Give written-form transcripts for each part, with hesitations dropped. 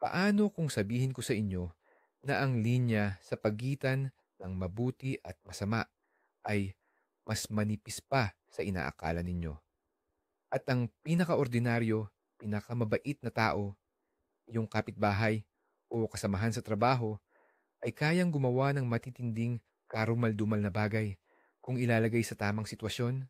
Paano kung sabihin ko sa inyo na ang linya sa pagitan ng mabuti at masama ay mas manipis pa sa inaakala ninyo? At ang pinakaordinaryo, pinakamabait na tao, yung kapitbahay o kasamahan sa trabaho, ay kayang gumawa ng matitinding karumal-dumal na bagay kung ilalagay sa tamang sitwasyon.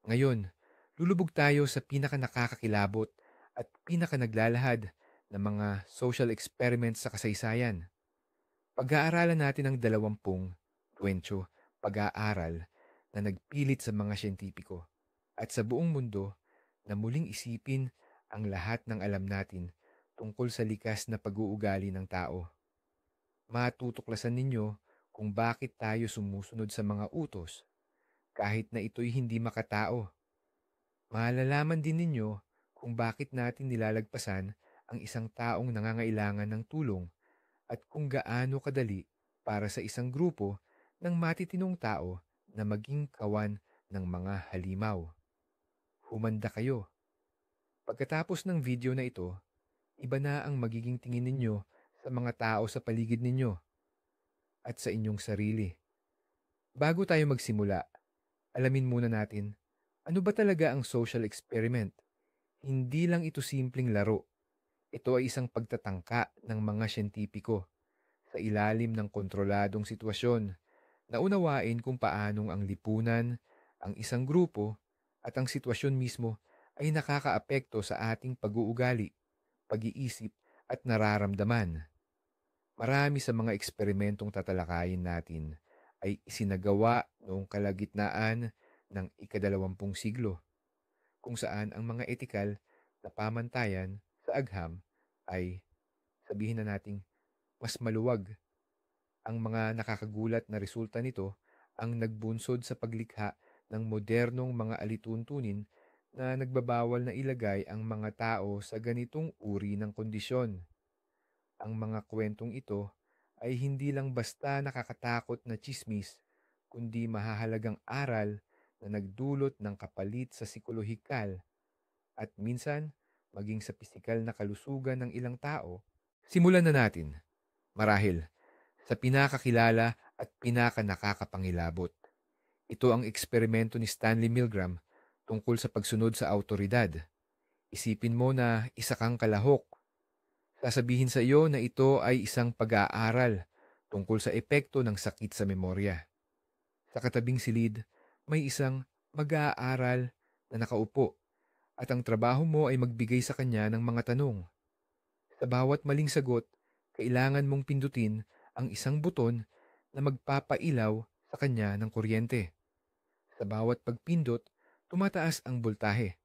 Ngayon, lulubog tayo sa pinakanakakakilabot at pinakanaglalahad ng mga social experiments sa kasaysayan. Pag-aaralan natin ang 20 pag-aaral na nagpilit sa mga siyentipiko at sa buong mundo na muling isipin ang lahat ng alam natin tungkol sa likas na pag-uugali ng tao. Matutuklasan ninyo kung bakit tayo sumusunod sa mga utos kahit na ito'y hindi makatao. Malalaman din ninyo kung bakit natin nilalagpasan ang isang taong nangangailangan ng tulong at kung gaano kadali para sa isang grupo ng matitinong tao na maging kawan ng mga halimaw. Humanda kayo. Pagkatapos ng video na ito, iba na ang magiging tingin ninyo sa mga tao sa paligid ninyo at sa inyong sarili. Bago tayo magsimula, alamin muna natin, ano ba talaga ang social experiment? Hindi lang ito simpleng laro. Ito ay isang pagtatangka ng mga siyentipiko sa ilalim ng kontroladong sitwasyon na unawain kung paanong ang lipunan, ang isang grupo, at ang sitwasyon mismo ay nakakaapekto sa ating pag-uugali, pag-iisip, at nararamdaman. Marami sa mga eksperimentong tatalakayin natin ay isinagawa noong kalagitnaan ng ika-20 siglo, kung saan ang mga etikal na pamantayan sa agham ay, sabihin na nating, mas maluwag. Ang mga nakakagulat na resulta nito ang nagbunsod sa paglikha ng modernong mga alituntunin na nagbabawal na ilagay ang mga tao sa ganitong uri ng kondisyon. Ang mga kwentong ito ay hindi lang basta nakakatakot na tsismis, kundi mahahalagang aral na nagdulot ng kapalit sa psikolohikal at minsan maging sa pisikal na kalusugan ng ilang tao. Simulan na natin, marahil, sa pinakakilala at pinakanakakapangilabot. Ito ang eksperimento ni Stanley Milgram tungkol sa pagsunod sa autoridad. Isipin mo na isa kang kalahok. Sasabihin sa iyo na ito ay isang pag-aaral tungkol sa epekto ng sakit sa memorya. Sa katabing silid, may isang mag-aaral na nakaupo at ang trabaho mo ay magbigay sa kanya ng mga tanong. Sa bawat maling sagot, kailangan mong pindutin ang isang buton na magpapailaw sa kanya ng kuryente. Sa bawat pagpindot, tumataas ang boltahe.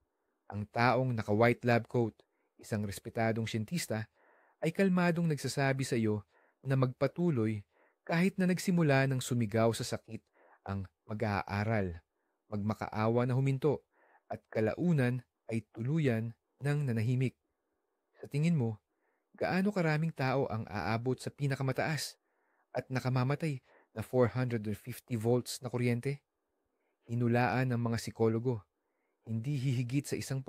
Ang taong naka-white lab coat, isang respetadong siyentista, ay kalmadong nagsasabi sa iyo na magpatuloy kahit na nagsimula ng sumigaw sa sakit ang mag-aaral, magmakaawa na huminto, at kalaunan ay tuluyan ng nanahimik. Sa tingin mo, gaano karaming tao ang aabot sa pinakamataas at nakamamatay na 450 volts na kuryente? Hinulaan ng mga psikologo, hindi hihigit sa 1%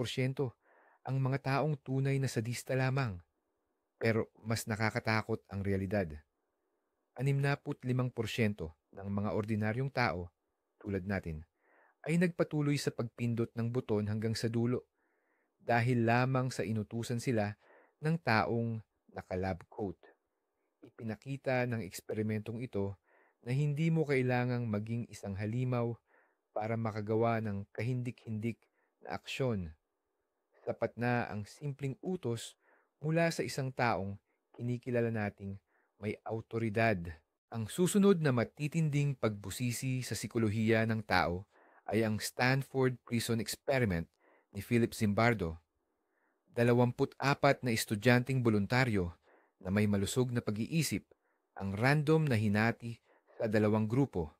ang mga taong tunay na sadista lamang. Pero mas nakakatakot ang realidad. 65% ng mga ordinaryong tao, tulad natin, ay nagpatuloy sa pagpindot ng buton hanggang sa dulo dahil lamang sa inutusan sila ng taong naka-lab coat. Ipinakita ng eksperimentong ito na hindi mo kailangang maging isang halimaw para makagawa ng kahindik-hindik na aksyon. Sapat na ang simpleng utos mula sa isang taong kinikilala nating may autoridad. Ang susunod na matitinding pagbusisi sa sikolohiya ng tao ay ang Stanford Prison Experiment ni Philip Zimbardo. 24 na estudyanteng voluntaryo na may malusog na pag-iisip ang random na hinati sa dalawang grupo,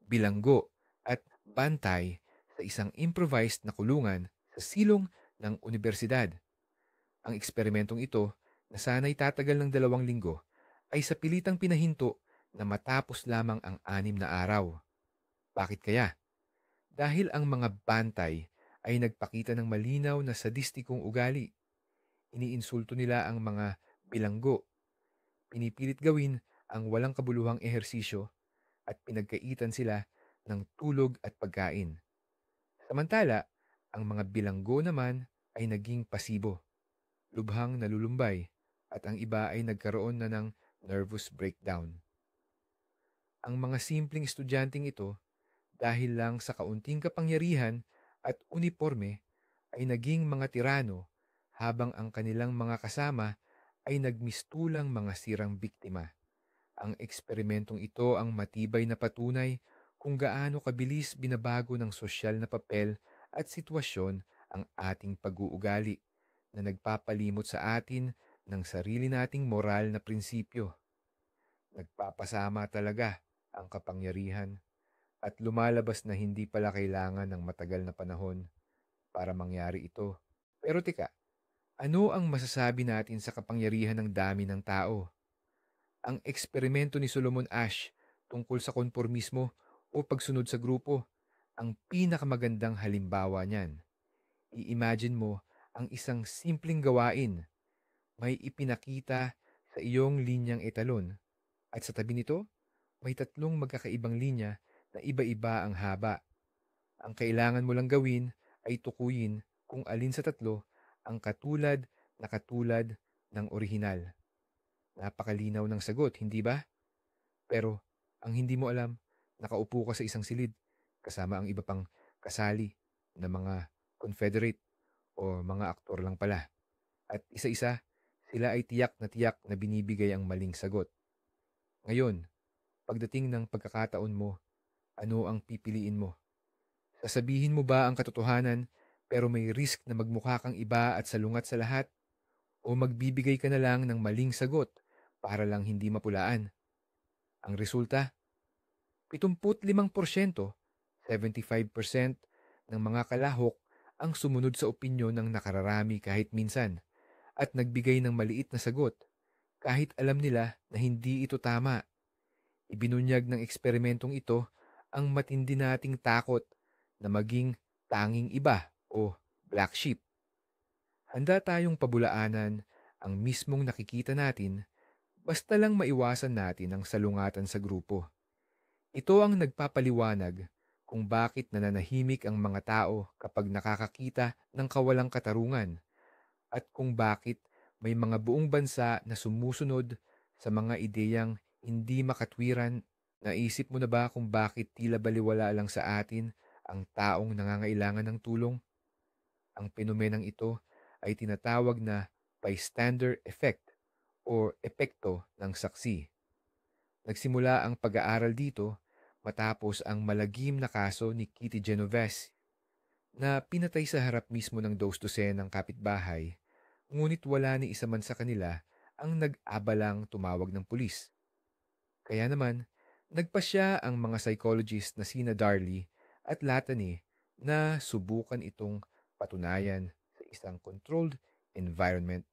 bilanggo at bantay, sa isang improvised na kulungan sa silong ng unibersidad. Ang eksperimentong ito, na sana'y tatagal ng 2 linggo, ay sa pilitang pinahinto na matapos lamang ang 6 na araw. Bakit kaya? Dahil ang mga bantay ay nagpakita ng malinaw na sadistikong ugali. Iniinsulto nila ang mga bilanggo. Pinipilit gawin ang walang kabuluhang ehersisyo at pinagkaitan sila ng tulog at pagkain. Samantala, ang mga bilanggo naman ay naging pasibo, lubhang nalulumbay, at ang iba ay nagkaroon na ng nervous breakdown. Ang mga simpleng estudyanteng ito, dahil lang sa kaunting kapangyarihan at uniforme, ay naging mga tirano, habang ang kanilang mga kasama ay nagmistulang mga sirang biktima. Ang eksperimentong ito ang matibay na patunay kung gaano kabilis binabago ng sosyal na papel at sitwasyon ang ating pag-uugali, na nagpapalimot sa atin ng sarili nating moral na prinsipyo. Nagpapasama talaga ang kapangyarihan, at lumalabas na hindi pala kailangan ng matagal na panahon para mangyari ito. Pero teka, ano ang masasabi natin sa kapangyarihan ng dami ng tao? Ang eksperimento ni Solomon Asch tungkol sa konpormismo o pagsunod sa grupo ang pinakamagandang halimbawa niyan. I-imagine mo ang isang simpleng gawain. May ipinakita sa iyong linyang etalon, at sa tabi nito may tatlong magkakaibang linya na iba-iba ang haba. Ang kailangan mo lang gawin ay tukuyin kung alin sa tatlo ang katulad ng orihinal. Napakalinaw ng sagot, hindi ba? Pero ang hindi mo alam, nakaupo ka sa isang silid kasama ang iba pang kasali na mga Confederate o mga aktor lang pala. At isa-isa, sila ay tiyak na binibigay ang maling sagot. Ngayon, pagdating ng pagkakataon mo, ano ang pipiliin mo? Sasabihin mo ba ang katotohanan pero may risk na magmukha kang iba at salungat sa lahat? O magbibigay ka na lang ng maling sagot para lang hindi mapulaan? Ang resulta, 75%, 75% ng mga kalahok ang sumunod sa opinyon ng nakararami kahit minsan, at nagbigay ng maliit na sagot kahit alam nila na hindi ito tama. Ibinunyag ng eksperimentong ito ang matindi nating takot na maging tanging iba o black sheep. Handa tayong pabulaanan ang mismong nakikita natin, basta lang maiwasan natin ang salungatan sa grupo. Ito ang nagpapaliwanag kung bakit nananahimik ang mga tao kapag nakakakita ng kawalang katarungan, at kung bakit may mga buong bansa na sumusunod sa mga ideyang hindi makatwiran. Naisip mo na ba kung bakit tila baliwala lang sa atin ang taong nangangailangan ng tulong? Ang penomenang ito ay tinatawag na bystander effect o epekto ng saksi. Nagsimula ang pag-aaral dito matapos ang malagim na kaso ni Kitty Genovese, na pinatay sa harap mismo ng dos-dosenang kapitbahay, ngunit wala ni isa man sa kanila ang nag-abalang tumawag ng pulis. Kaya naman, nagpasya ang mga psychologist na sina Darley at Latany na subukan itong patunayan sa isang controlled environment.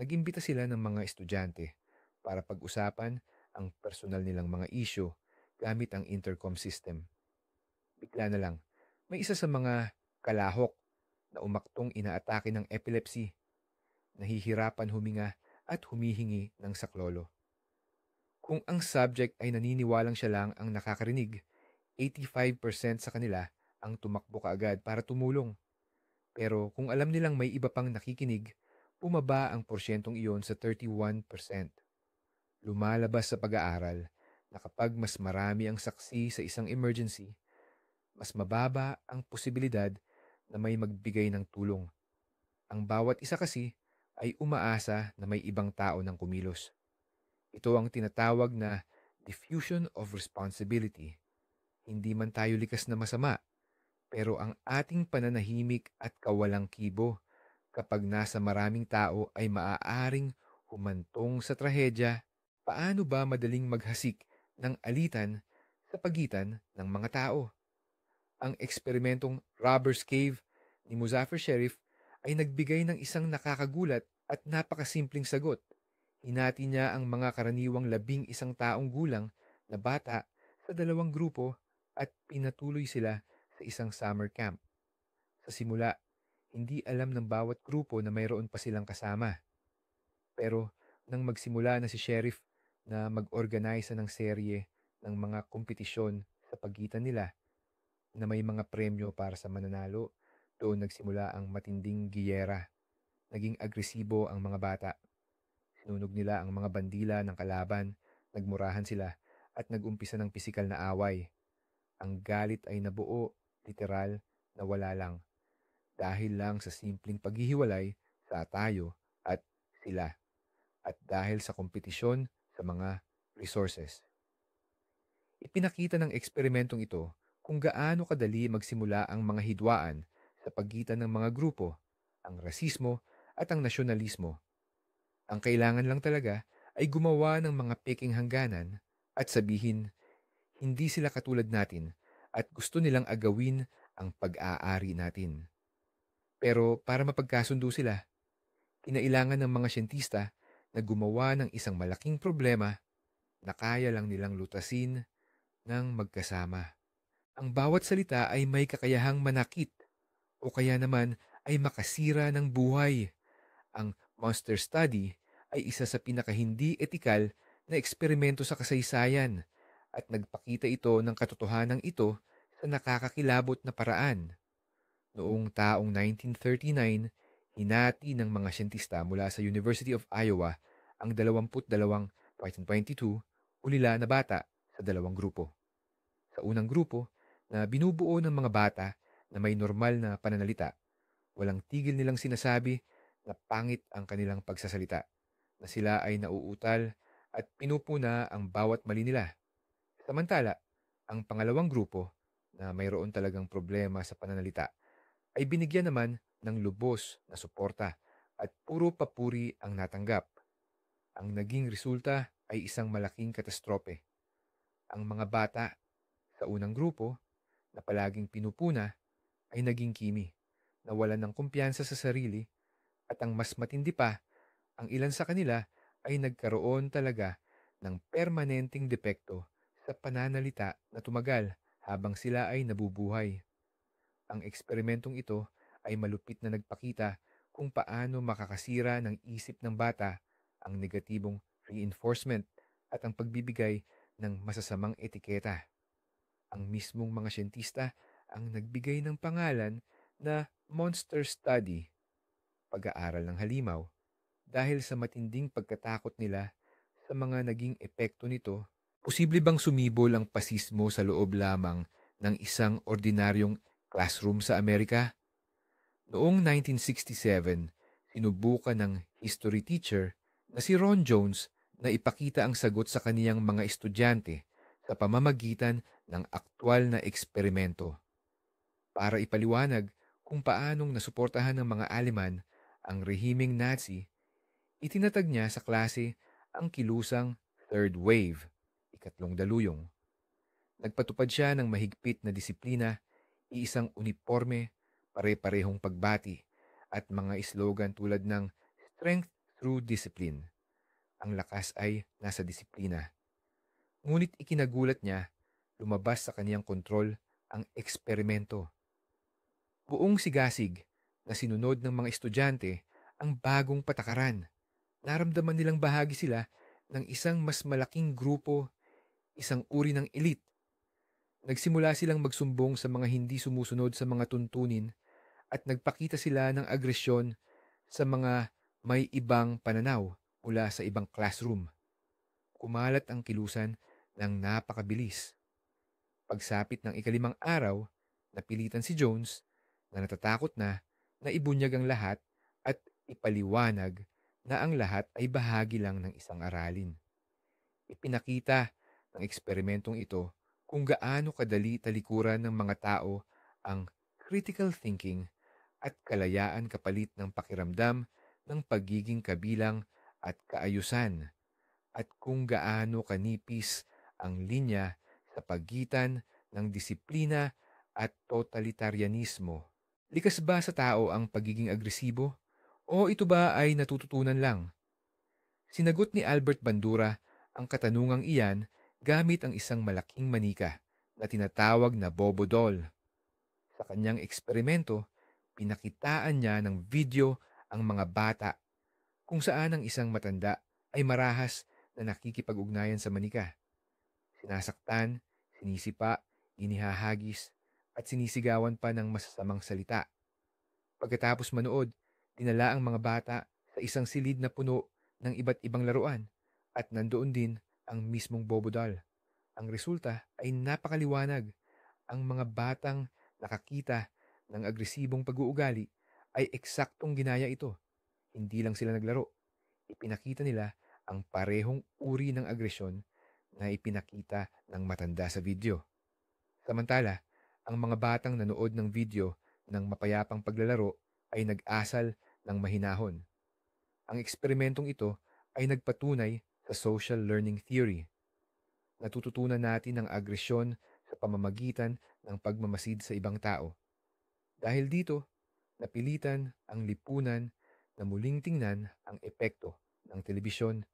Nag-imbita sila ng mga estudyante para pag-usapan ang personal nilang mga issue gamit ang intercom system. Bigla na lang, may isa sa mga kalahok na umaktong inaatake ng epilepsy, nahihirapan huminga at humihingi ng saklolo. Kung ang subject ay naniniwalang siya lang ang nakakarinig, 85% sa kanila ang tumakbo kaagad para tumulong. Pero kung alam nilang may iba pang nakikinig, bumaba ang porsyentong iyon sa 31%. Lumalabas sa pag-aaral na kapag mas marami ang saksi sa isang emergency, mas mababa ang posibilidad na may magbigay ng tulong. Ang bawat isa kasi ay umaasa na may ibang tao ng kumilos. Ito ang tinatawag na diffusion of responsibility. Hindi man tayo likas na masama, pero ang ating pananahimik at kawalang kibo kapag nasa maraming tao ay maaaring humantong sa trahedya. Paano ba madaling maghasik ng alitan sa pagitan ng mga tao? Ang eksperimentong Robber's Cave ni Muzaffar Sherif ay nagbigay ng isang nakakagulat at napakasimpleng sagot. Hinati niya ang mga karaniwang 11 taong gulang na bata sa dalawang grupo at pinatuloy sila sa isang summer camp. Sa simula, hindi alam ng bawat grupo na mayroon pa silang kasama. Pero nang magsimula na si Sheriff na mag-organisa ng serye ng mga kompetisyon sa pagitan nila na may mga premyo para sa mananalo, doon nagsimula ang matinding giyera. Naging agresibo ang mga bata. Sinunog nila ang mga bandila ng kalaban, nagmurahan sila, at nag-umpisa ng pisikal na away. Ang galit ay nabuo, literal, na wala lang. Dahil lang sa simpleng paghihiwalay sa tayo at sila. At dahil sa kompetisyon sa mga resources. Ipinakita ng eksperimentong ito kung gaano kadali magsimula ang mga hidwaan sa pagitan ng mga grupo, ang rasismo at ang nasyonalismo. Ang kailangan lang talaga ay gumawa ng mga peking hangganan at sabihin, hindi sila katulad natin at gusto nilang agawin ang pag-aari natin. Pero para mapagkasundo sila, kinailangan ng mga siyentista na gumawa ng isang malaking problema na kaya lang nilang lutasin ng magkasama. Ang bawat salita ay may kakayahang manakit o kaya naman ay makasira ng buhay. Ang monster study ay isa sa pinakahindi etikal na eksperimento sa kasaysayan at nagpakita ito ng katotohanan ito sa nakakakilabot na paraan. Noong taong 1939, hinati ng mga siyentista mula sa University of Iowa ang 22 ulila na bata sa dalawang grupo. Sa unang grupo, na binubuo ng mga bata na may normal na pananalita, walang tigil nilang sinasabi na pangit ang kanilang pagsasalita, na sila ay nauutal at pinupuna ang bawat mali nila. Samantala, ang pangalawang grupo, na mayroon talagang problema sa pananalita, ay binigyan naman ng lubos na suporta at puro papuri ang natanggap. Ang naging resulta ay isang malaking katastrope. Ang mga bata sa unang grupo na palaging pinupuna ay naging kimi, nawalan ng kumpiyansa sa sarili at ang mas matindi pa, ang ilan sa kanila ay nagkaroon talaga ng permanenteng depekto sa pananalita na tumagal habang sila ay nabubuhay. Ang eksperimentong ito ay malupit na nagpakita kung paano makakasira ng isip ng bata ang negatibong reinforcement at ang pagbibigay ng masasamang etiketa. Ang mismong mga siyentista ang nagbigay ng pangalan na monster study, pag-aaral ng halimaw, dahil sa matinding pagkatakot nila sa mga naging epekto nito. Posible bang sumibol ang pasismo sa loob lamang ng isang ordinaryong classroom sa Amerika? Noong 1967, sinubukan ng history teacher na si Ron Jones na ipakita ang sagot sa kaniyang mga estudyante sa pamamagitan ng aktwal na eksperimento. Para ipaliwanag kung paanong nasuportahan ng mga Aleman ang rehimeng Nazi, itinatag niya sa klase ang kilusang third wave, ikatlong daluyong. Nagpatupad siya ng mahigpit na disiplina, iisang uniforme, pare-parehong pagbati, at mga slogan tulad ng strength through discipline. Ang lakas ay nasa disiplina. Ngunit ikinagulat niya, lumabas sa kaniyang kontrol ang eksperimento. Buong sigasig na sinunod ng mga estudyante ang bagong patakaran. Naramdaman nilang bahagi sila ng isang mas malaking grupo, isang uri ng elite. Nagsimula silang magsumbong sa mga hindi sumusunod sa mga tuntunin at nagpakita sila ng agresyon sa mga may ibang pananaw mula sa ibang classroom. Kumalat ang kilusan ng napakabilis. Pagsapit ng ikalimang araw, napilitan si Jones na natatakot na ibunyag ang lahat at ipaliwanag na ang lahat ay bahagi lang ng isang aralin. Ipinakita ng eksperimentong ito kung gaano kadali talikuran ng mga tao ang critical thinking at kalayaan kapalit ng pakiramdam ng pagiging kabilang at kaayusan, at kung gaano kanipis ang linya sa pagitan ng disiplina at totalitarianismo. Likas ba sa tao ang pagiging agresibo? O ito ba ay natututunan lang? Sinagot ni Albert Bandura ang katanungang iyan gamit ang isang malaking manika na tinatawag na Bobo doll. Sa kanyang eksperimento, pinakitaan niya ng video ang mga bata kung saan ang isang matanda ay marahas na nakikipag-ugnayan sa manika. Sinasaktan, sinisipa, inihahagis, at sinisigawan pa ng masasamang salita. Pagkatapos manood, dinala ang mga bata sa isang silid na puno ng iba't ibang laruan at nandoon din ang mismong Bobo doll. Ang resulta ay napakaliwanag. Ang mga batang nakakita ng agresibong pag-uugali ay eksaktong ginaya ito. Hindi lang sila naglaro. Ipinakita nila ang parehong uri ng agresyon na ipinakita ng matanda sa video. Samantala, ang mga batang nanood ng video ng mapayapang paglalaro ay nag-asal ng mahinahon. Ang eksperimentong ito ay nagpatunay sa social learning theory. Natututunan natin ang agresyon sa pamamagitan ng pagmamasid sa ibang tao. Dahil dito, napilitan ang lipunan na muling tingnan ang epekto ng telebisyon,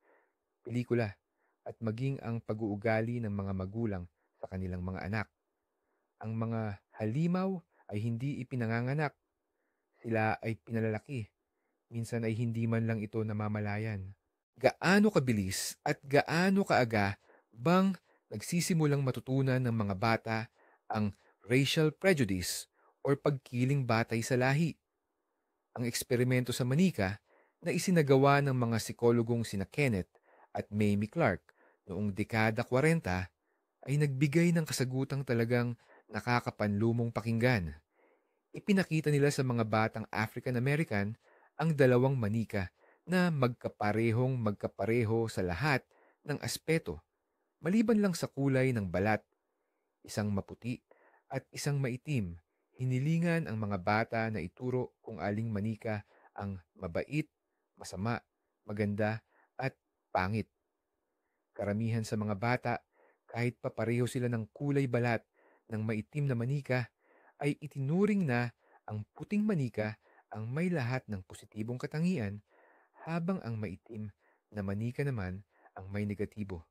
pelikula, at maging ang pag-uugali ng mga magulang sa kanilang mga anak. Ang mga halimaw ay hindi ipinanganganak, sila ay pinalalaki. Minsan ay hindi man lang ito namamalayan. Gaano kabilis at gaano kaaga bang nagsisimulang matutunan ng mga bata ang racial prejudice or pagkiling batay sa lahi? Ang eksperimento sa manika na isinagawa ng mga psikologong sina Kenneth at Mamie Clark noong dekada 40 ay nagbigay ng kasagutang talagang nakakapanlumong pakinggan. Ipinakita nila sa mga batang African American ang dalawang manika na magkapareho sa lahat ng aspeto, maliban lang sa kulay ng balat, isang maputi at isang maitim. Hinilingan ang mga bata na ituro kung aling manika ang mabait, masama, maganda at pangit. Karamihan sa mga bata, kahit pa pareho sila ng kulay balat ng maitim na manika, ay itinuring na ang puting manika ang may lahat ng positibong katangian, habang ang maitim na manika naman ang may negatibo.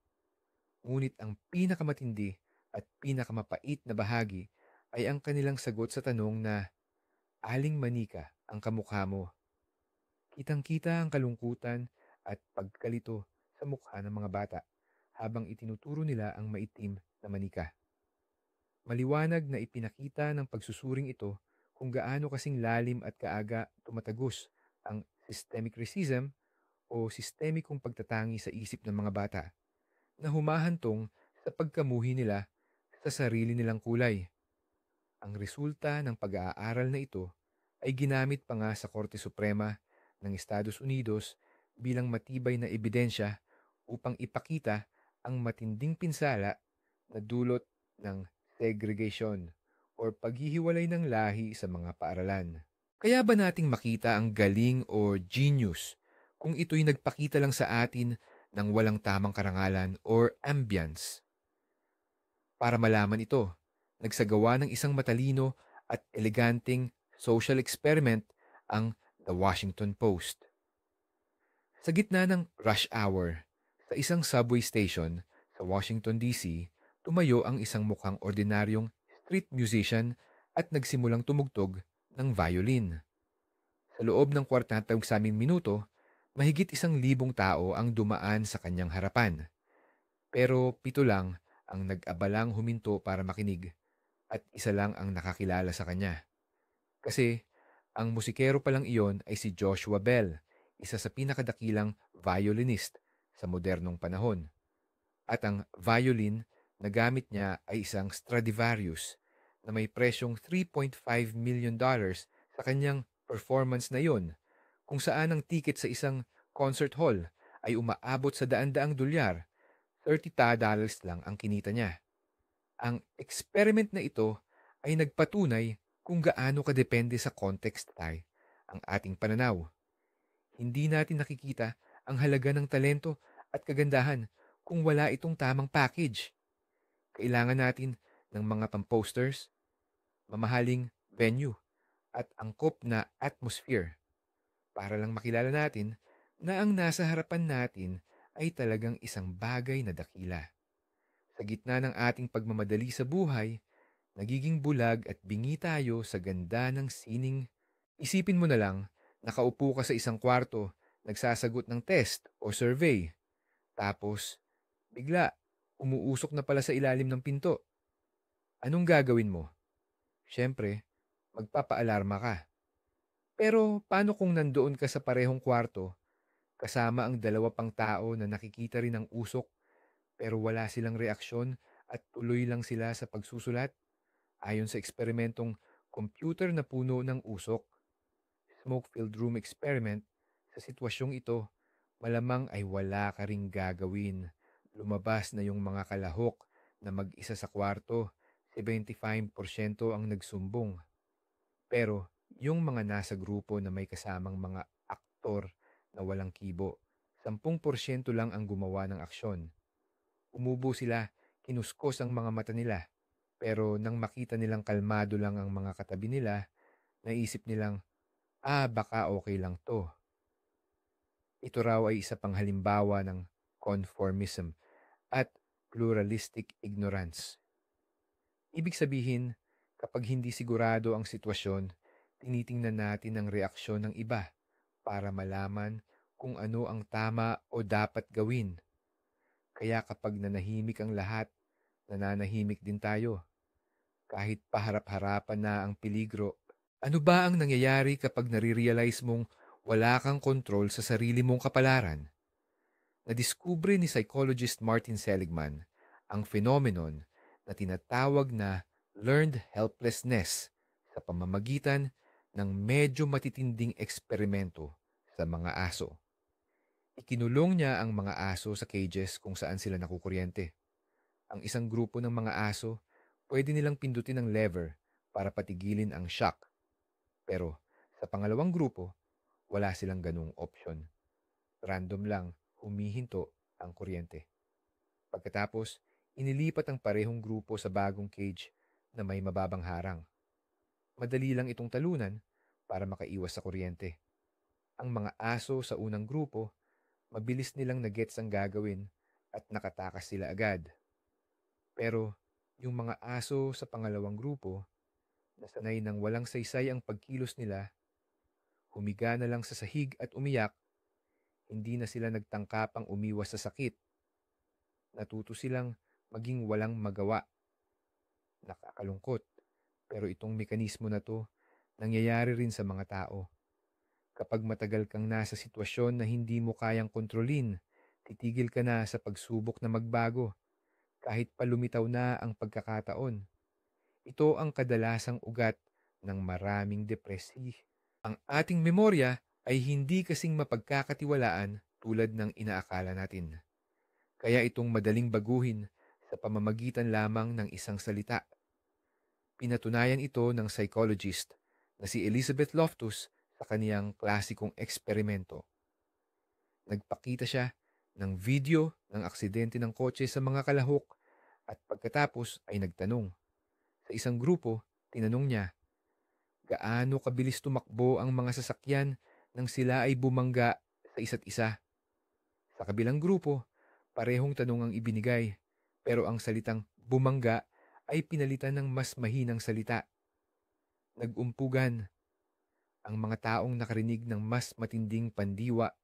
Ngunit ang pinakamatindi at pinakamapait na bahagi ay ang kanilang sagot sa tanong na, aling manika ang kamukha mo? Kitang-kita ang kalungkutan at pagkalito sa mukha ng mga bata habang itinuturo nila ang maitim na manika. Maliwanag na ipinakita ng pagsusuring ito kung gaano kasing lalim at kaaga tumatagos ang systemic racism o sistemikong pagtatangi sa isip ng mga bata na humahantong sa pagkamuhi nila sa sarili nilang kulay. Ang resulta ng pag-aaral na ito ay ginamit pa nga sa Korte Suprema ng Estados Unidos bilang matibay na ebidensya upang ipakita ang matinding pinsala na dulot ng segregation or paghihiwalay ng lahi sa mga paaralan. Kaya ba nating makita ang galing o genius kung ito'y nagpakita lang sa atin ng walang tamang karangalan or ambience? Para malaman ito, nagsagawa ng isang matalino at eleganteng social experiment ang The Washington Post. Sa gitna ng rush hour, sa isang subway station sa Washington, D.C., tumayo ang isang mukhang ordinaryong street musician at nagsimulang tumugtog ng violin. Sa loob ng 40 minuto, mahigit 1,000 tao ang dumaan sa kanyang harapan. Pero 7 lang ang nag-abalang huminto para makinig at 1 lang ang nakakilala sa kanya. Kasi ang musikero palang iyon ay si Joshua Bell, isa sa pinakadakilang violinist sa modernong panahon. At ang violin na gamit niya ay isang Stradivarius na may presyong $3.5 million sa kanyang performance na iyon, kung saan ang ticket sa isang concert hall ay umaabot sa daan-daang dolyar. $30 lang ang kinita niya. Ang experiment na ito ay nagpatunay kung gaano kadepende sa context tayo ang ating pananaw. Hindi natin nakikita ang halaga ng talento at kagandahan kung wala itong tamang package. Kailangan natin ng mga pang-posters, mamahaling venue, at angkop na atmosphere para lang makilala natin na ang nasa harapan natin ay talagang isang bagay na dakila. Sa gitna ng ating pagmamadali sa buhay, nagiging bulag at bingi tayo sa ganda ng sining. Isipin mo na lang, nakaupo ka sa isang kwarto nagsasagot ng test o survey, tapos bigla, umuusok na pala sa ilalim ng pinto. Anong gagawin mo? Siyempre, magpapaalarma ka. Pero paano kung nandoon ka sa parehong kwarto, kasama ang dalawa pang tao na nakikita rin ang usok pero wala silang reaksyon at tuloy lang sila sa pagsusulat? Ayon sa eksperimentong computer na puno ng usok, smoke-filled room experiment, sa sitwasyong ito, malamang ay wala ka ring gagawin. Lumabas na yung mga kalahok na mag-isa sa kwarto, 75% ang nagsumbong. Pero yung mga nasa grupo na may kasamang mga aktor na walang kibo, 10% lang ang gumawa ng aksyon. Umubo sila, kinuskos ang mga mata nila. Pero nang makita nilang kalmado lang ang mga katabi nila, naisip nilang, baka okay lang to. Ito raw ay isa pang halimbawa ng conformism at pluralistic ignorance. Ibig sabihin, kapag hindi sigurado ang sitwasyon, tinitingnan natin ang reaksyon ng iba para malaman kung ano ang tama o dapat gawin. Kaya kapag nanahimik ang lahat, nananahimik din tayo. Kahit paharap-harapan na ang peligro, ano ba ang nangyayari kapag nare-realize mong wala kang kontrol sa sarili mong kapalaran? Nadiskubre ni psychologist Martin Seligman ang phenomenon na tinatawag na learned helplessness sa pamamagitan ng medyo matitinding eksperimento sa mga aso. Ikinulong niya ang mga aso sa cages kung saan sila nakukuryente. Ang isang grupo ng mga aso, pwede nilang pindutin ang lever para patigilin ang shock. Pero sa pangalawang grupo, wala silang ganung option. Random lang, humihinto ang kuryente. Pagkatapos, inilipat ang parehong grupo sa bagong cage na may mababang harang. Madali lang itong talunan para makaiwas sa kuryente. Ang mga aso sa unang grupo, mabilis nilang nagets ang gagawin at nakatakas sila agad. Pero yung mga aso sa pangalawang grupo, nasanay ng walang saysay ang pagkilos nila, humiga na lang sa sahig at umiyak, hindi na sila nagtangkapang umiwas sa sakit. Natuto silang maging walang magawa. Nakakalungkot, pero itong mekanismo na to, nangyayari rin sa mga tao. Kapag matagal kang nasa sitwasyon na hindi mo kayang kontrolin, titigil ka na sa pagsubok na magbago, kahit palumitaw na ang pagkakataon. Ito ang kadalasang ugat ng maraming depresi. Ang ating memorya ay hindi kasing mapagkakatiwalaan tulad ng inaakala natin. Kaya itong madaling baguhin sa pamamagitan lamang ng isang salita. Pinatunayan ito ng psychologist na si Elizabeth Loftus sa kaniyang klasikong eksperimento. Nagpakita siya ng video ng aksidente ng kotse sa mga kalahok at pagkatapos ay nagtanong. Sa isang grupo, tinanong niya, gaano kabilis tumakbo ang mga sasakyan nang sila ay bumangga sa isa't isa? Sa kabilang grupo, parehong tanong ang ibinigay, pero ang salitang bumangga ay pinalitan ng mas mahinang salita. Nag-umpugan. Ang mga taong nakarinig ng mas matinding pandiwa,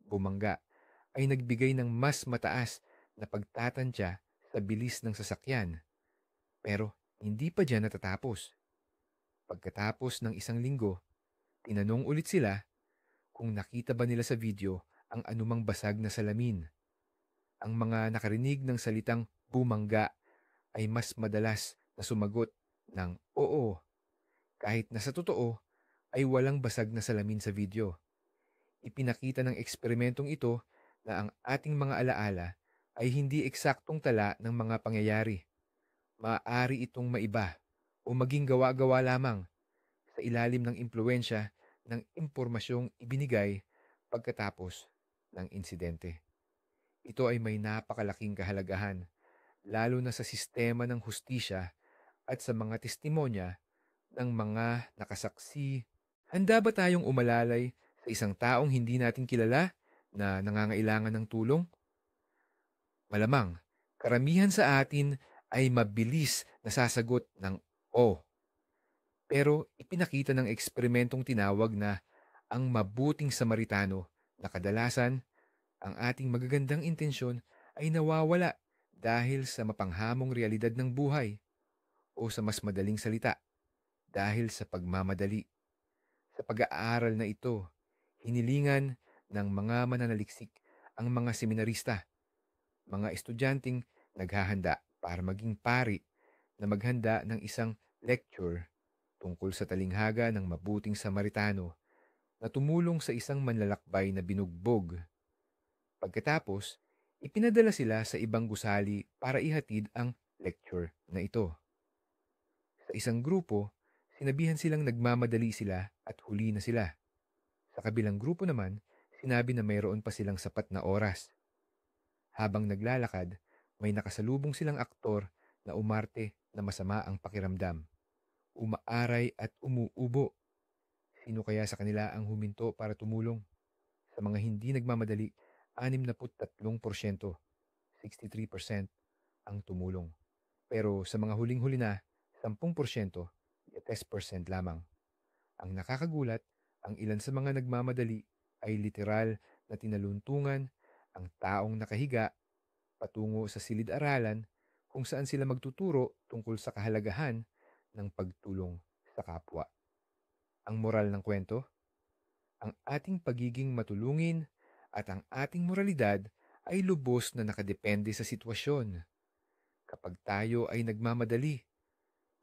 bumangga, ay nagbigay ng mas mataas na pagtatantya sa bilis ng sasakyan. Pero hindi pa diyan natatapos. Pagkatapos ng isang linggo, tinanong ulit sila kung nakita ba nila sa video ang anumang basag na salamin. Ang mga nakarinig ng salitang bumangga ay mas madalas na sumagot ng oo, kahit na sa totoo ay walang basag na salamin sa video. Ipinakita ng eksperimentong ito na ang ating mga alaala ay hindi eksaktong tala ng mga pangyayari. Maaari itong maiba o maging gawa-gawa lamang sa ilalim ng impluwensya ng impormasyong ibinigay pagkatapos ng insidente. Ito ay may napakalaking kahalagahan, lalo na sa sistema ng hustisya at sa mga testimonya ng mga nakasaksi. Handa ba tayong umalalay sa isang taong hindi natin kilala na nangangailangan ng tulong? Malamang, karamihan sa atin ay mabilis na sasagot ng "o". Pero ipinakita ng eksperimentong tinawag na ang mabuting Samaritano na kadalasan ang ating magagandang intensyon ay nawawala dahil sa mapanghamong realidad ng buhay o sa mas madaling salita dahil sa pagmamadali. Sa pag-aaral na ito, hinilingan ng mga mananaliksik ang mga seminarista, mga estudyanteng naghahanda para maging pari na maghanda ng isang lecture tungkol sa talinghaga ng mabuting Samaritano na tumulong sa isang manlalakbay na binugbog. Pagkatapos, ipinadala sila sa ibang gusali para ihatid ang lecture na ito. Sa isang grupo, sinabihan silang nagmamadali sila at huli na sila. Sa kabilang grupo naman, sinabi na mayroon pa silang sapat na oras. Habang naglalakad, may nakasalubong silang aktor na umarte na masama ang pakiramdam, umaaray at umuubo. Sino kaya sa kanila ang huminto para tumulong? Sa mga hindi nagmamadali, 63%, 63% ang tumulong. Pero sa mga huling-huli na, 10%, 10% lamang. Ang nakakagulat, ang ilan sa mga nagmamadali ay literal na tinaluntungan ang taong nakahiga patungo sa silid-aralan kung saan sila magtuturo tungkol sa kahalagahan ng pagtulong sa kapwa. Ang moral ng kwento, ang ating pagiging matulungin at ang ating moralidad ay lubos na nakadepende sa sitwasyon. Kapag tayo ay nagmamadali,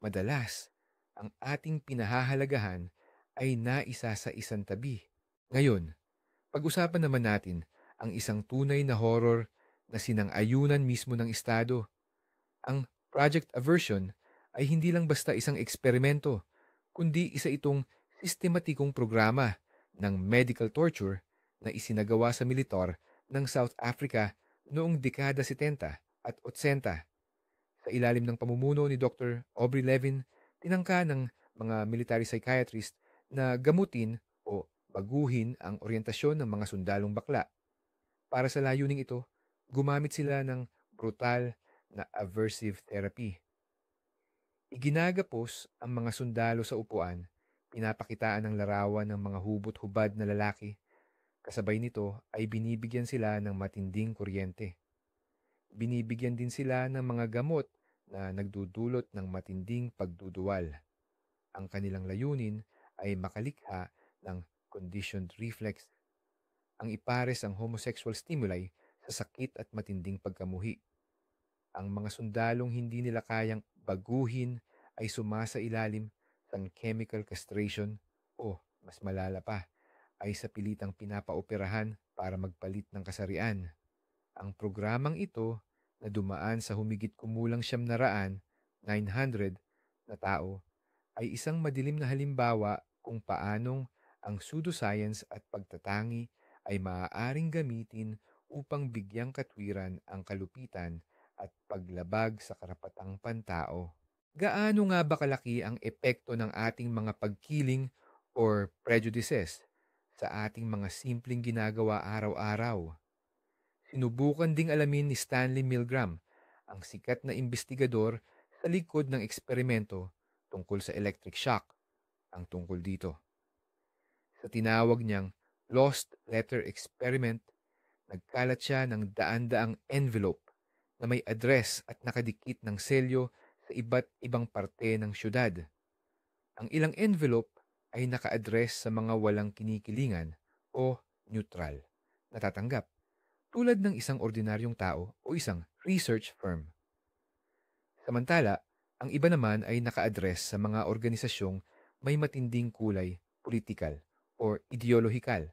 madalas ang ating pinahahalagahan ay naisa sa isang tabi. Ngayon, pag-usapan naman natin ang isang tunay na horror na sinang-ayunan mismo ng Estado. Ang Project Aversion ay hindi lang basta isang eksperimento, kundi isa itong sistematikong programa ng medical torture na isinagawa sa militar ng South Africa noong dekada 70 at 80. Sa ilalim ng pamumuno ni Dr. Aubrey Levin, tinangka ng mga military psychiatrist na gamutin o baguhin ang oryentasyon ng mga sundalong bakla. Para sa layuning ito, gumamit sila ng brutal na aversive therapy. Iginagapos ang mga sundalo sa upuan, pinapakitaan ng larawan ng mga hubot-hubad na lalaki. Kasabay nito ay binibigyan sila ng matinding kuryente. Binibigyan din sila ng mga gamot na nagdudulot ng matinding pagduduwal. Ang kanilang layunin ay makalikha ng conditioned reflex, ang ipares ang homosexual stimuli sa sakit at matinding pagkamuhi. Ang mga sundalong hindi nila kayang baguhin ay sumasailalim sa chemical castration o mas malala pa ay sa pilitang pinapaoperahan para magpalit ng kasarian. Ang programang ito na dumaan sa humigit kumulang 900 na tao ay isang madilim na halimbawa kung paanong ang pseudoscience at pagtatangi ay maaaring gamitin upang bigyang katwiran ang kalupitan at paglabag sa karapatang pantao. Gaano nga ba kalaki ang epekto ng ating mga pagkiling or prejudices sa ating mga simpleng ginagawa araw-araw? Sinubukan ding alamin ni Stanley Milgram, ang sikat na investigador sa likod ng eksperimento tungkol sa electric shock, ang tungkol dito. Sa tinawag niyang Lost Letter Experiment, nagkalat siya ng daan-daang envelope na may address at nakadikit ng selyo sa iba't ibang parte ng syudad. Ang ilang envelope ay naka-address sa mga walang kinikilingan o neutral na tatanggap, tulad ng isang ordinaryong tao o isang research firm. Samantala, ang iba naman ay naka-address sa mga organisasyong may matinding kulay politikal o ideolohikal.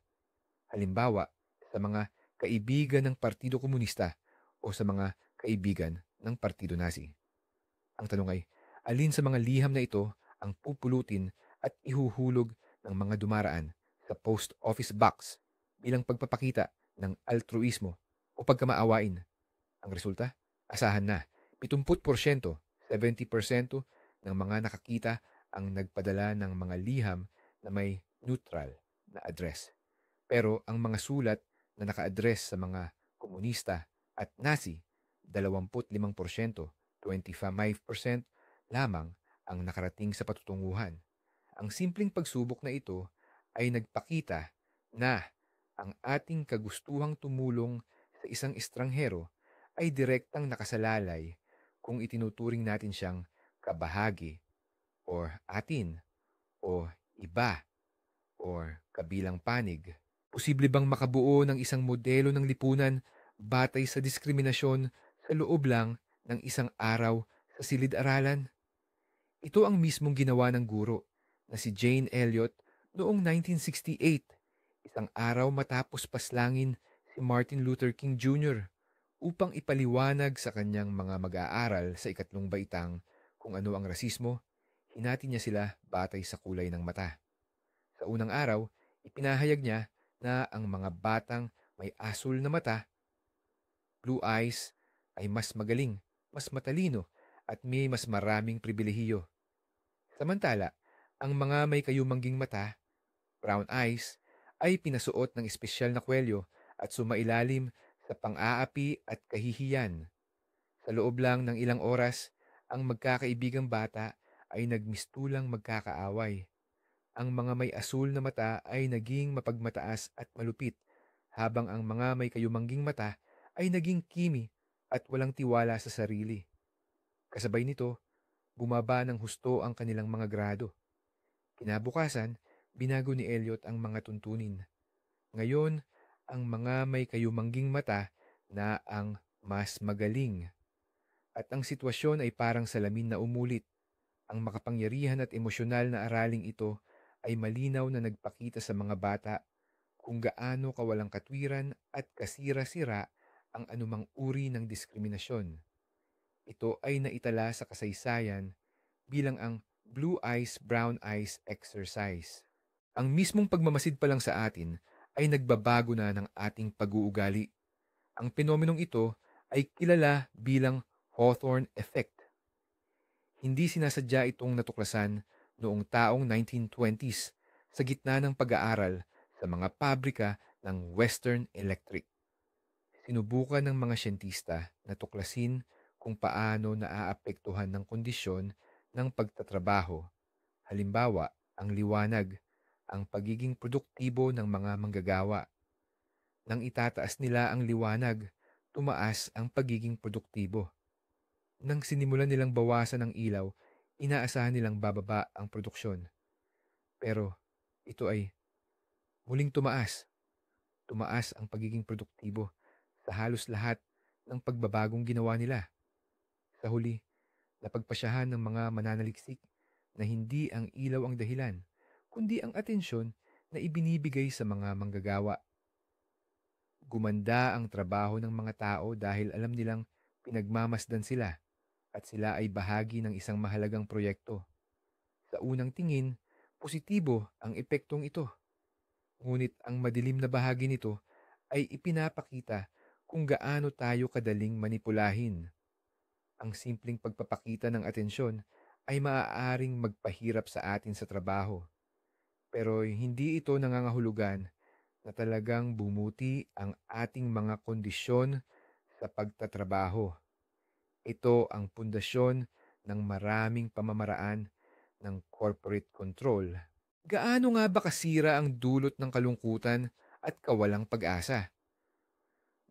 Halimbawa, sa mga kaibigan ng Partido Komunista o sa mga kaibigan ng Partido Nazi. Ang tanong ay, alin sa mga liham na ito ang pupulutin at ihuhulog ng mga dumaraan sa post office box bilang pagpapakita ng altruismo o pagkamaawain? Ang resulta, asahan na, 70%, 70% ng mga nakakita ang nagpadala ng mga liham na may neutral na address. Pero ang mga sulat na naka-address sa mga komunista at Nazi, 25%, 25% lamang ang nakarating sa patutunguhan. Ang simpleng pagsubok na ito ay nagpakita na ang ating kagustuhang tumulong sa isang estranghero ay direktang nakasalalay kung itinuturing natin siyang kabahagi or atin o iba or kabilang panig. Posible bang makabuo ng isang modelo ng lipunan batay sa diskriminasyon sa loob lang ng isang araw sa silid-aralan? Ito ang mismong ginawa ng guro na si Jane Elliot noong 1968, isang araw matapos paslangin si Martin Luther King Jr. upang ipaliwanag sa kanyang mga mag-aaral sa ikatlong baitang kung ano ang rasismo. Hinati niya sila batay sa kulay ng mata. Sa unang araw, ipinahayag niya na ang mga batang may asul na mata, blue eyes, ay mas magaling, mas matalino, at may mas maraming pribilehiyo. Samantala, ang mga may kayumangging mata, brown eyes, ay pinasuot ng espesyal na kwelyo at sumailalim sa pang-aapi at kahihiyan. Sa loob lang ng ilang oras, ang magkakaibigang bata ay nagmistulang magkakaaway. Ang mga may asul na mata ay naging mapagmataas at malupit, habang ang mga may kayumangging mata ay naging kimi at walang tiwala sa sarili. Kasabay nito, bumaba ng husto ang kanilang mga grado. Kinabukasan, binago ni Elliot ang mga tuntunin. Ngayon, ang mga may kayumangging mata na ang mas magaling. At ang sitwasyon ay parang salamin na umulit. Ang makapangyarihan at emosyonal na araling ito ay malinaw na nagpakita sa mga bata kung gaano kawalang katwiran at kasira-sira ang anumang uri ng diskriminasyon. Ito ay naitala sa kasaysayan bilang ang Blue Eyes, Brown Eyes exercise. Ang mismong pagmamasid pa lang sa atin ay nagbabago na ng ating pag-uugali. Ang penomenong ito ay kilala bilang Hawthorne Effect. Hindi sinasadya itong natuklasan noong taong 1920s sa gitna ng pag-aaral sa mga pabrika ng Western Electric. Sinubukan ng mga siyentista na tuklasin kung paano naaapektuhan ng kondisyon ng pagtatrabaho. Halimbawa, ang liwanag, ang pagiging produktibo ng mga manggagawa. Nang itataas nila ang liwanag, tumaas ang pagiging produktibo. Nang sinimulan nilang bawasan ang ilaw, inaasahan nilang bababa ang produksyon. Pero ito ay muling tumaas. Tumaas ang pagiging produktibo sa halos lahat ng pagbabagong ginawa nila. Sa huli, napagpasyahan ng mga mananaliksik na hindi ang ilaw ang dahilan, kundi ang atensyon na ibinibigay sa mga manggagawa. Gumanda ang trabaho ng mga tao dahil alam nilang pinagmamasdan sila at sila ay bahagi ng isang mahalagang proyekto. Sa unang tingin, positibo ang epektong ito. Ngunit ang madilim na bahagi nito ay ipinapakita kung gaano tayo kadaling manipulahin. Ang simpleng pagpapakita ng atensyon ay maaaring magpahirap sa atin sa trabaho. Pero hindi ito nangangahulugan na talagang bumuti ang ating mga kondisyon sa pagtatrabaho. Ito ang pundasyon ng maraming pamamaraan ng corporate control. Gaano nga ba kasira ang dulot ng kalungkutan at kawalang pag-asa?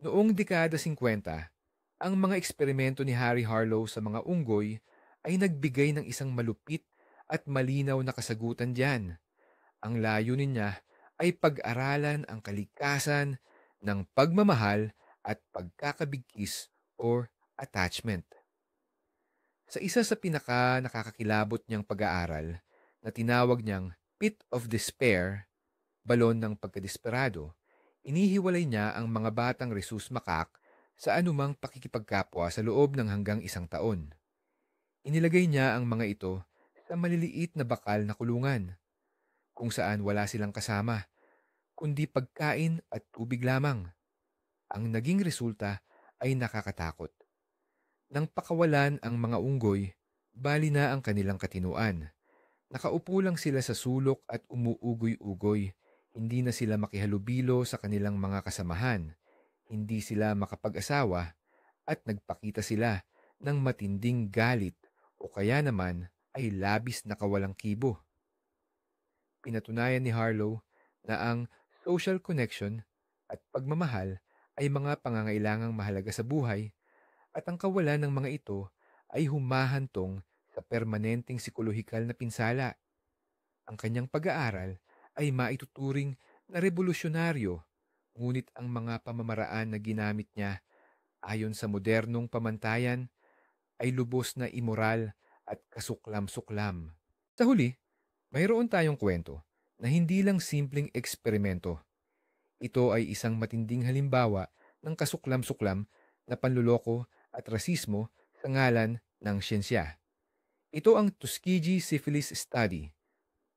Noong dekada 50, ang mga eksperimento ni Harry Harlow sa mga unggoy ay nagbigay ng isang malupit at malinaw na kasagutan diyan. Ang layunin niya ay pag-aralan ang kalikasan ng pagmamahal at pagkakabigkis or attachment. Sa isa sa nakakakilabot niyang pag-aaral na tinawag niyang Pit of Despair, balon ng pagkadesperado, inihiwalay niya ang mga batang rhesus macaque sa anumang pakikipagkapwa sa loob ng hanggang 1 taon. Inilagay niya ang mga ito sa maliliit na bakal na kulungan, kung saan wala silang kasama, kundi pagkain at tubig lamang. Ang naging resulta ay nakakatakot. Nang pakawalan ang mga unggoy, bali na ang kanilang katinuan. Nakaupo lang sila sa sulok at umuugoy-ugoy. Hindi na sila makihalubilo sa kanilang mga kasamahan. Hindi sila makapag-asawa at nagpakita sila ng matinding galit o kaya naman ay labis na kawalang kibo. Pinatunayan ni Harlow na ang social connection at pagmamahal ay mga pangangailangang mahalaga sa buhay at ang kawalan ng mga ito ay humahantong sa permanenteng psikolohikal na pinsala. Ang kanyang pag-aaral ay maituturing na revolusyonaryo, ngunit ang mga pamamaraan na ginamit niya ayon sa modernong pamantayan ay lubos na imoral at kasuklam-suklam. Sa huli, mayroon tayong kwento na hindi lang simpleng eksperimento. Ito ay isang matinding halimbawa ng kasuklam-suklam na panluloko at rasismo sa ngalan ng siyensya. Ito ang Tuskegee Syphilis Study,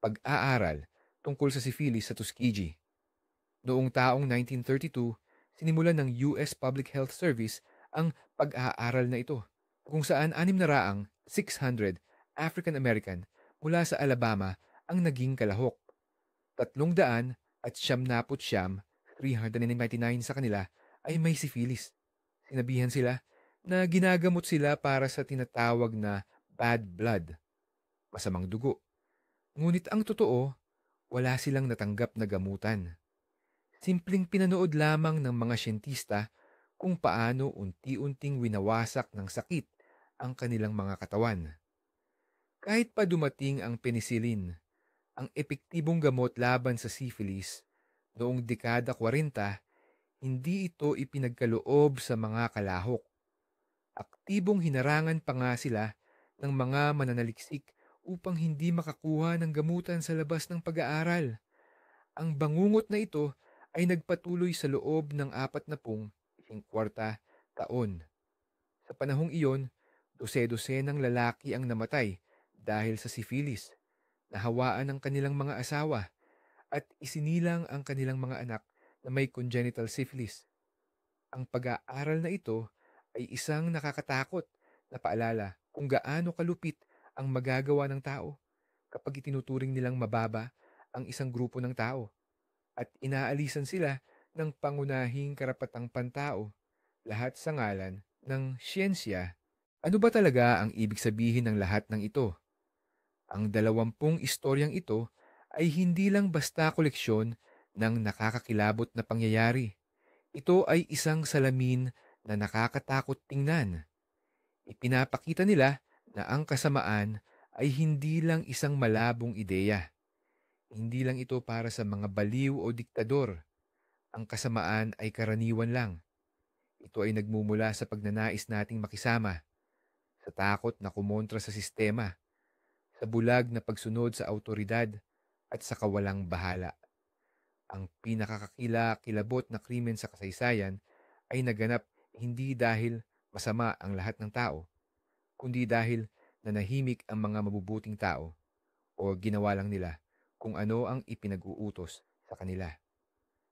pag-aaral tungkol sa sifilis sa Tuskegee. Noong taong 1932, sinimulan ng US Public Health Service ang pag-aaral na ito, kung saan 600 African American mula sa Alabama ang naging kalahok. 399, 399 sa kanila ay may sifilis. Sinabihan sila na ginagamot sila para sa tinatawag na bad blood, masamang dugo. Ngunit ang totoo, wala silang natanggap na gamutan. Simpleng pinanood lamang ng mga siyentista kung paano unti-unting winawasak ng sakit ang kanilang mga katawan. Kahit pa dumating ang penicillin, ang epektibong gamot laban sa syphilis, noong dekada 40, hindi ito ipinagkaloob sa mga kalahok. Aktibong hinarangan pa nga sila ng mga mananaliksik upang hindi makakuha ng gamutan sa labas ng pag-aaral. Ang bangungot na ito ay nagpatuloy sa loob ng 40 taon. Sa panahong iyon, dose-dosenang lalaki ang namatay dahil sa sifilis, nahawaan ng kanilang mga asawa, at isinilang ang kanilang mga anak na may congenital syphilis. Ang pag-aaral na ito ay isang nakakatakot na paalala kung gaano kalupit ang magagawa ng tao kapag itinuturing nilang mababa ang isang grupo ng tao at inaalisan sila ng pangunahing karapatang pantao, lahat sa ngalan ng siyensya. Ano ba talaga ang ibig sabihin ng lahat ng ito? Ang 20 istoryang ito ay hindi lang basta koleksyon ng nakakakilabot na pangyayari. Ito ay isang salamin na nakakatakot tingnan. Ipinapakita nila na ang kasamaan ay hindi lang isang malabong ideya. Hindi lang ito para sa mga baliw o diktador. Ang kasamaan ay karaniwan lang. Ito ay nagmumula sa pagnanais nating makisama, sa takot na kumontra sa sistema, sa bulag na pagsunod sa autoridad, at sa kawalang bahala. Ang pinakakakilabot na krimen sa kasaysayan ay naganap hindi dahil masama ang lahat ng tao, kundi dahil nanahimik ang mga mabubuting tao o ginawa lang nila kung ano ang ipinag-uutos sa kanila.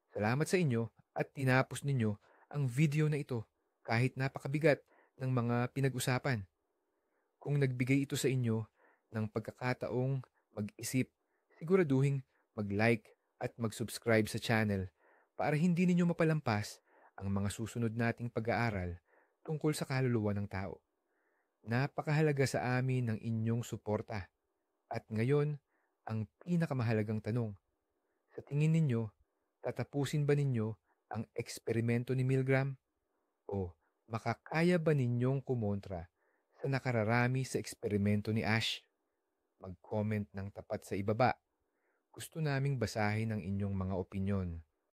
Salamat sa inyo at tinapos ninyo ang video na ito kahit napakabigat ng mga pinag-usapan. Kung nagbigay ito sa inyo ng pagkakataong mag-isip, siguraduhin mag-like at mag-subscribe sa channel para hindi ninyo mapalampas ang mga susunod nating pag-aaral tungkol sa kaluluwa ng tao. Napakahalaga sa amin ng inyong suporta. At ngayon, ang pinakamahalagang tanong, sa tingin ninyo, tatapusin ba ninyo ang eksperimento ni Milgram? O makakaya ba ninyong kumontra sa nakararami sa eksperimento ni Ash? Mag-comment ng tapat sa ibaba. Gusto naming basahin ang inyong mga opinyon.